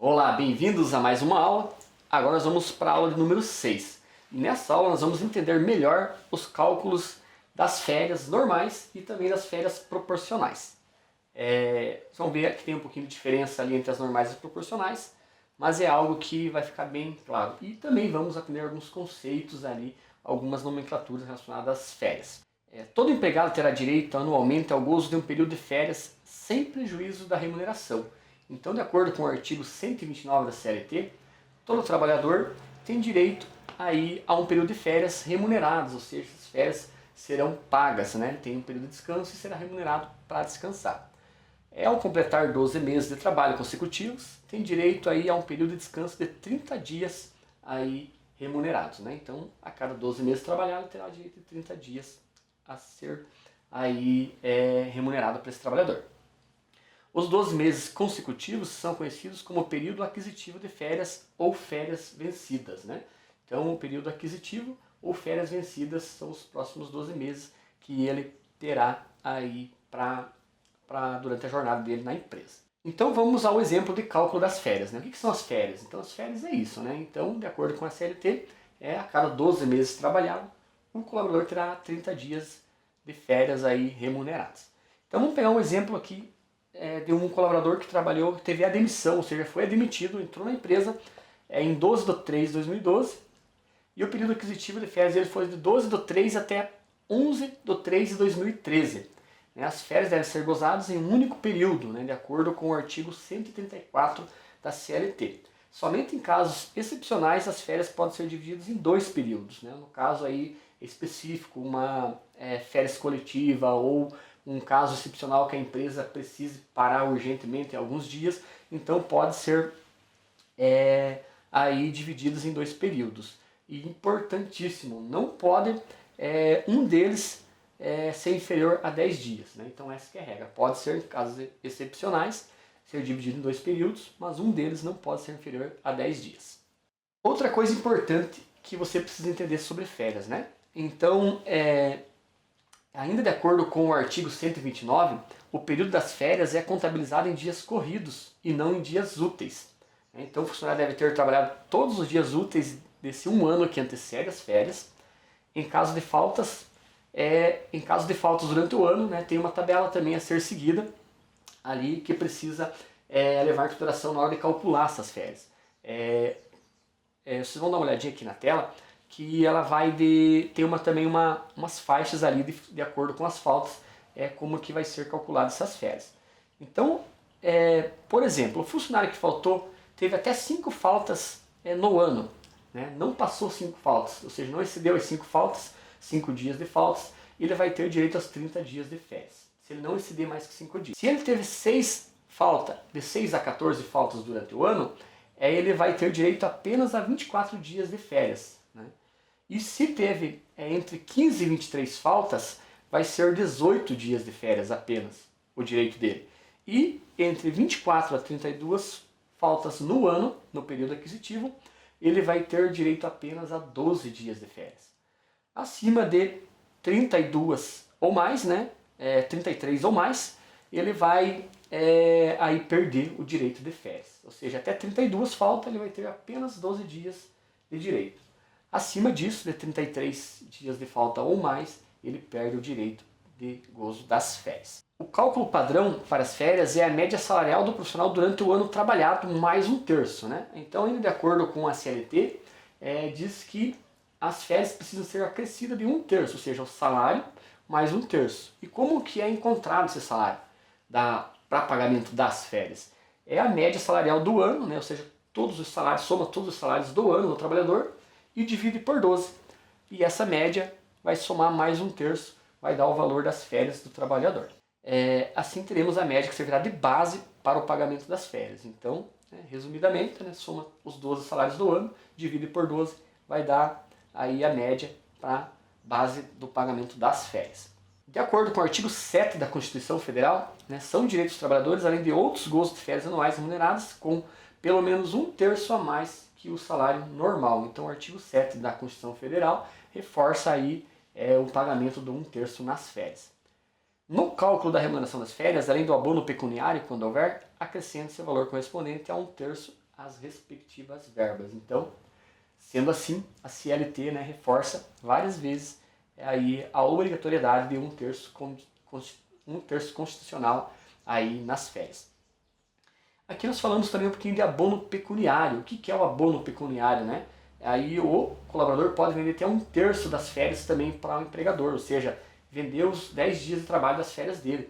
Olá, bem-vindos a mais uma aula. Agora nós vamos para a aula de número 6. E nessa aula nós vamos entender melhor os cálculos das férias normais e também das férias proporcionais. Vocês vão ver que tem um pouquinho de diferença ali entre as normais e as proporcionais, mas é algo que vai ficar bem claro. E também vamos aprender alguns conceitos ali, algumas nomenclaturas relacionadas às férias. Todo empregado terá direito anualmente ao gozo de um período de férias sem prejuízo da remuneração. Então, de acordo com o artigo 129 da CLT, todo trabalhador tem direito aí a um período de férias remuneradas, ou seja, as férias serão pagas, né? Tem um período de descanso e será remunerado para descansar. Ao completar 12 meses de trabalho consecutivos, tem direito aí a um período de descanso de 30 dias aí remunerados, né? Então, a cada 12 meses trabalhado, terá direito de 30 dias a ser aí remunerado para esse trabalhador. Os 12 meses consecutivos são conhecidos como período aquisitivo de férias ou férias vencidas, né? Então, o período aquisitivo ou férias vencidas são os próximos 12 meses que ele terá aí durante a jornada dele na empresa. Então, vamos ao exemplo de cálculo das férias, né? O que são as férias? Então, as férias é isso, né? Então, de acordo com a CLT, a cada 12 meses trabalhado, o colaborador terá 30 dias de férias aí remuneradas. Então, vamos pegar um exemplo aqui de um colaborador que trabalhou, teve a demissão, ou seja, foi admitido, entrou na empresa em 12 de 3 de 2012 e o período aquisitivo de férias dele foi de 12 de 3 até 11 de 3 de 2013. As férias devem ser gozadas em um único período, né, de acordo com o artigo 134 da CLT. Somente em casos excepcionais as férias podem ser divididas em dois períodos, né? No caso aí específico, uma férias coletiva ou um caso excepcional que a empresa precise parar urgentemente em alguns dias, então pode ser aí divididos em dois períodos. E importantíssimo, não pode um deles ser inferior a 10 dias, né? Então essa que é a regra. Pode ser, em casos excepcionais, ser dividido em dois períodos, mas um deles não pode ser inferior a 10 dias. Outra coisa importante que você precisa entender sobre férias, né? Então, ainda de acordo com o artigo 129, o período das férias é contabilizado em dias corridos e não em dias úteis. Então o funcionário deve ter trabalhado todos os dias úteis desse um ano que antecede as férias. Em caso de faltas, durante o ano, né, tem uma tabela também a ser seguida ali que precisa levar em consideração na hora de calcular essas férias. Vocês vão dar uma olhadinha aqui na tela, que ela vai ter também umas faixas ali de acordo com as faltas, como que vai ser calculado essas férias. Então, por exemplo, o funcionário que faltou teve até 5 faltas no ano, né? Não passou 5 faltas, ou seja, não excedeu as 5 faltas, 5 dias de faltas, ele vai ter direito aos 30 dias de férias, se ele não exceder mais que 5 dias. Se ele teve 6 a 14 faltas durante o ano, ele vai ter direito apenas a 24 dias de férias, né? E se teve entre 15 e 23 faltas, vai ser 18 dias de férias apenas o direito dele. E entre 24 a 32 faltas no ano, no período aquisitivo, ele vai ter direito apenas a 12 dias de férias. Acima de 32 ou mais, né, 33 ou mais, ele vai aí perder o direito de férias. Ou seja, até 32 faltas ele vai ter apenas 12 dias de direito. Acima disso, de 33 dias de falta ou mais, ele perde o direito de gozo das férias. O cálculo padrão para as férias é a média salarial do profissional durante o ano trabalhado mais um terço, né? Então, ainda de acordo com a CLT, diz que as férias precisam ser acrescidas de um terço, ou seja, o salário mais um terço. E como que é encontrado esse salário para pagamento das férias? É a média salarial do ano, né? Ou seja, todos os salários, soma todos os salários do ano do trabalhador e divide por 12. E essa média vai somar mais um terço, vai dar o valor das férias do trabalhador. Assim teremos a média que servirá de base para o pagamento das férias. Então, resumidamente, soma os 12 salários do ano, divide por 12, vai dar aí a média para a base do pagamento das férias. De acordo com o artigo 7 da Constituição Federal, são direitos dos trabalhadores, além de outros gozos de férias anuais remuneradas, com pelo menos um terço a mais que o salário normal. Então o artigo 7 da Constituição Federal reforça aí o pagamento de um terço nas férias. No cálculo da remuneração das férias, além do abono pecuniário, quando houver, acrescenta-se o valor correspondente a um terço as respectivas verbas. Então, sendo assim, a CLT, né, reforça várias vezes aí a obrigatoriedade de um terço constitucional aí nas férias. Aqui nós falamos também um pouquinho de abono pecuniário. O que é o abono pecuniário, né? Aí o colaborador pode vender até um terço das férias também para o empregador, ou seja, vender os 10 dias de trabalho das férias dele.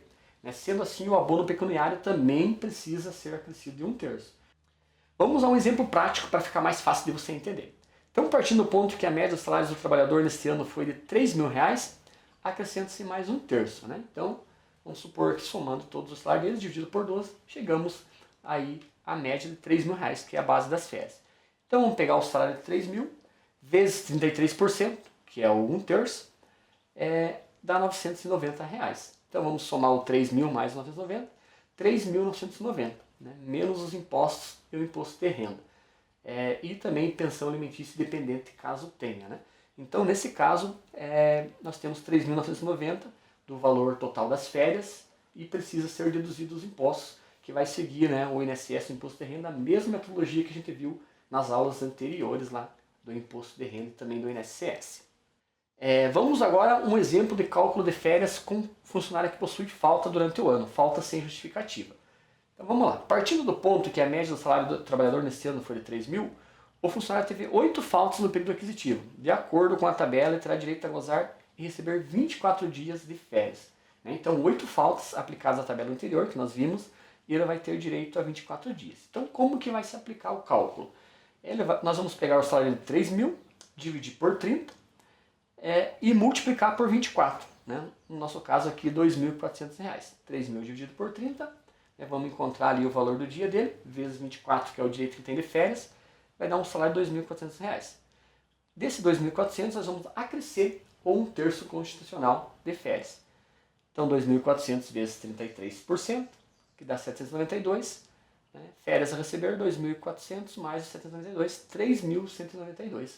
Sendo assim, o abono pecuniário também precisa ser acrescido de um terço. Vamos a um exemplo prático para ficar mais fácil de você entender. Então, partindo do ponto que a média dos salários do trabalhador neste ano foi de R$3.000, acrescenta-se mais um terço. Então, vamos supor que somando todos os salários deles, dividido por 12, chegamos aí à média de R$3.000, que é a base das férias. Então, vamos pegar o salário de 3.000 vezes 33%, que é o um terço, dá R$990. Então, vamos somar o 3.000 mais 990, 3.990, menos os impostos e o imposto de renda. E também pensão alimentícia dependente, caso tenha. Então, nesse caso, nós temos 3.990 do valor total das férias e precisa ser deduzido os impostos, que vai seguir o INSS, o imposto de renda, a mesma metodologia que a gente viu nas aulas anteriores lá do imposto de renda e também do INSS. Vamos agora a um exemplo de cálculo de férias com funcionário que possui falta durante o ano, falta sem justificativa. Então vamos lá, partindo do ponto que a média do salário do trabalhador neste ano foi de 3.000, o funcionário teve 8 faltas no período aquisitivo. De acordo com a tabela, ele terá direito a gozar e receber 24 dias de férias. Então 8 faltas aplicadas à tabela anterior, que nós vimos, e ele vai ter direito a 24 dias. Então como que vai se aplicar o cálculo? Nós vamos pegar o salário de 3.000, dividir por 30 e multiplicar por 24. No nosso caso aqui, R$2.400. 3.000 dividido por 30, vamos encontrar ali o valor do dia dele, vezes 24, que é o direito que tem de férias, vai dar um salário de R$2.400. Desse 2.400 nós vamos acrescer um terço constitucional de férias. Então 2.400 vezes 33%, que dá 792. Férias a receber 2.400 mais os 792, 3.192,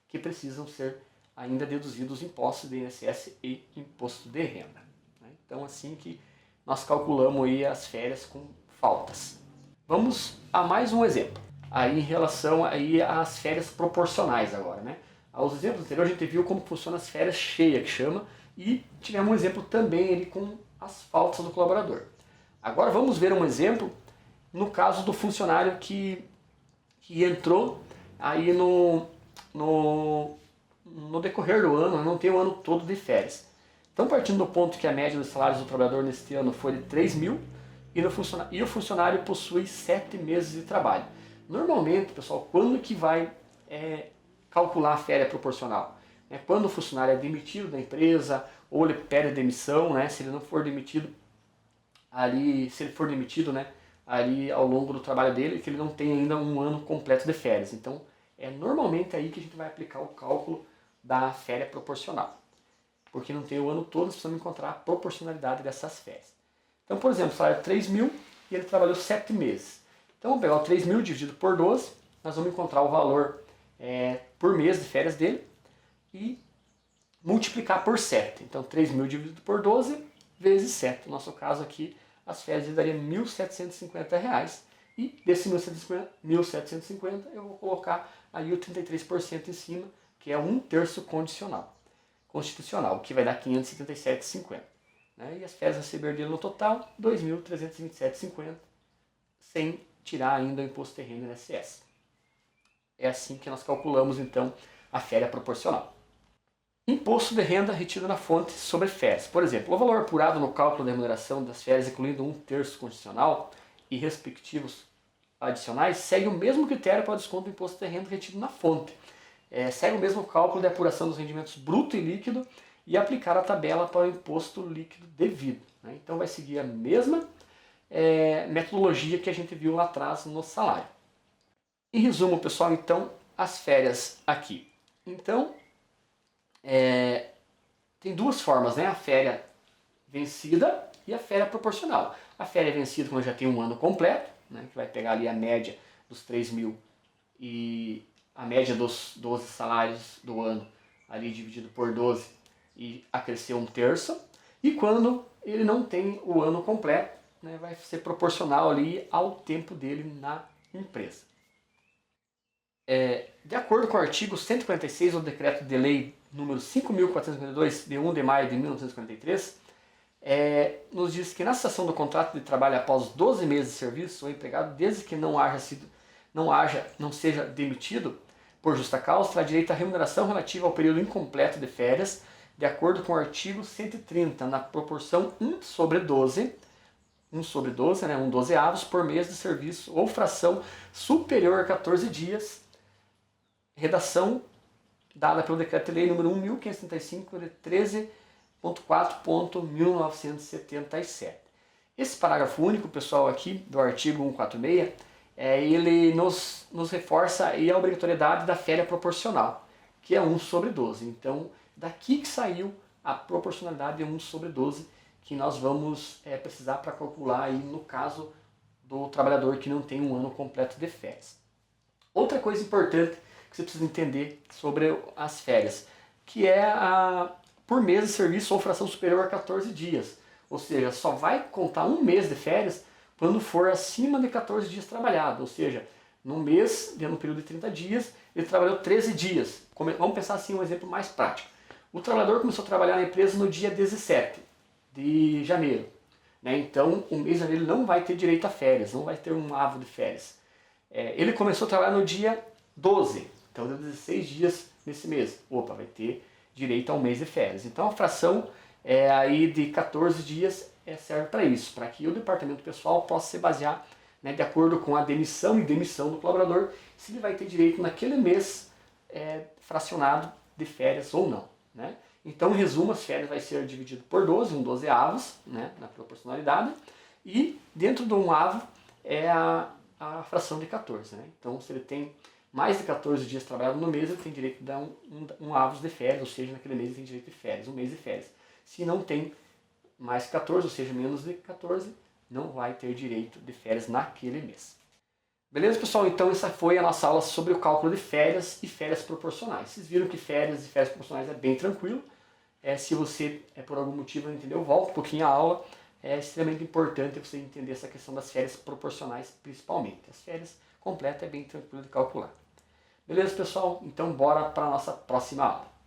que precisam ser ainda deduzidos os impostos de INSS e imposto de renda. Então assim que nós calculamos aí as férias com faltas. Vamos a mais um exemplo, aí em relação aí às férias proporcionais agora. Aos exemplos anteriores a gente viu como funciona as férias cheias, que chama, e tivemos um exemplo também ali com as faltas do colaborador. Agora vamos ver um exemplo no caso do funcionário que entrou aí no decorrer do ano, não tem o ano todo de férias. Então, partindo do ponto que a média dos salários do trabalhador neste ano foi de 3.000 e o funcionário possui 7 meses de trabalho. Normalmente, pessoal, quando que vai calcular a férias proporcional? Quando o funcionário é demitido da empresa ou ele pede demissão, se ele não for demitido ali, se ele for demitido, ali ao longo do trabalho dele, que ele não tem ainda um ano completo de férias. Então, é normalmente aí que a gente vai aplicar o cálculo da férias proporcional. Porque não tem o ano todo, nós precisamos encontrar a proporcionalidade dessas férias. Então, por exemplo, o salário é 3.000 e ele trabalhou 7 meses. Então, vamos pegar o 3.000 dividido por 12, nós vamos encontrar o valor por mês de férias dele e multiplicar por 7. Então, 3.000 dividido por 12 vezes 7. No nosso caso aqui, as férias dele daria R$1.750. E desse 1.750 eu vou colocar aí o 33% em cima, que é um terço constitucional, que vai dar R$577,50. E as férias a receber dele no total, R$2.327,50, sem tirar ainda o imposto de renda e INSS. É assim que nós calculamos então a férias proporcional. Imposto de renda retido na fonte sobre férias. Por exemplo, o valor apurado no cálculo da remuneração das férias, incluindo um terço constitucional e respectivos adicionais, segue o mesmo critério para o desconto do imposto de renda retido na fonte. Segue o mesmo cálculo de apuração dos rendimentos bruto e líquido e aplicar a tabela para o imposto líquido devido. Então vai seguir a mesma metodologia que a gente viu lá atrás no salário. Em resumo, pessoal, então, as férias aqui. Então, tem duas formas, a férias vencida e a férias proporcional. A férias vencida, quando já tem um ano completo, que vai pegar ali a média dos 3.000 e a média dos 12 salários do ano, ali dividido por 12 e acrescer um terço. E quando ele não tem o ano completo, vai ser proporcional ali ao tempo dele na empresa. De acordo com o artigo 146 do decreto de lei número 5.452, de 1 de maio de 1943, nos diz que na cessação do contrato de trabalho após 12 meses de serviço, o empregado, desde que não seja demitido por justa causa, terá direito à remuneração relativa ao período incompleto de férias, de acordo com o artigo 130, na proporção 1/12, 1/12, né, 1/12 por mês de serviço ou fração superior a 14 dias, redação dada pelo Decreto-Lei número 1.535, de 13.4.1977. Esse parágrafo único, pessoal, aqui do artigo 146, ele nos reforça aí a obrigatoriedade da férias proporcional, que é 1/12. Então, daqui que saiu a proporcionalidade de 1/12, que nós vamos precisar para calcular aí no caso do trabalhador que não tem um ano completo de férias. Outra coisa importante que você precisa entender sobre as férias, que é por mês de serviço ou fração superior a 14 dias. Ou seja, só vai contar um mês de férias quando for acima de 14 dias trabalhado. Ou seja, num mês, dentro do período de 30 dias, ele trabalhou 13 dias. Vamos pensar assim um exemplo mais prático. O trabalhador começou a trabalhar na empresa no dia 17 de janeiro. Né? Então, o mês de janeiro não vai ter direito a férias, não vai ter um avo de férias. Ele começou a trabalhar no dia 12, então deu 16 dias nesse mês. Opa, vai ter direito a um mês de férias. Então a fração aí de 14 dias serve para isso, para que o departamento pessoal possa se basear, né, de acordo com a demissão e demissão do colaborador, se ele vai ter direito naquele mês fracionado de férias ou não. Né? Então, em resumo, as férias vai ser dividido por 12, 1/12, né, na proporcionalidade, e dentro de um avo é a fração de 14. Né? Então, se ele tem mais de 14 dias trabalhado no mês, ele tem direito de dar um avos de férias, ou seja, naquele mês ele tem direito de férias, um mês de férias. Se não tem mais 14, ou seja, menos de 14, não vai ter direito de férias naquele mês. Beleza, pessoal? Então essa foi a nossa aula sobre o cálculo de férias e férias proporcionais. Vocês viram que férias e férias proporcionais é bem tranquilo. Se você, por algum motivo, não entendeu, volta um pouquinho a aula. É extremamente importante você entender essa questão das férias proporcionais, principalmente. As férias completas é bem tranquilo de calcular. Beleza, pessoal? Então bora para a nossa próxima aula.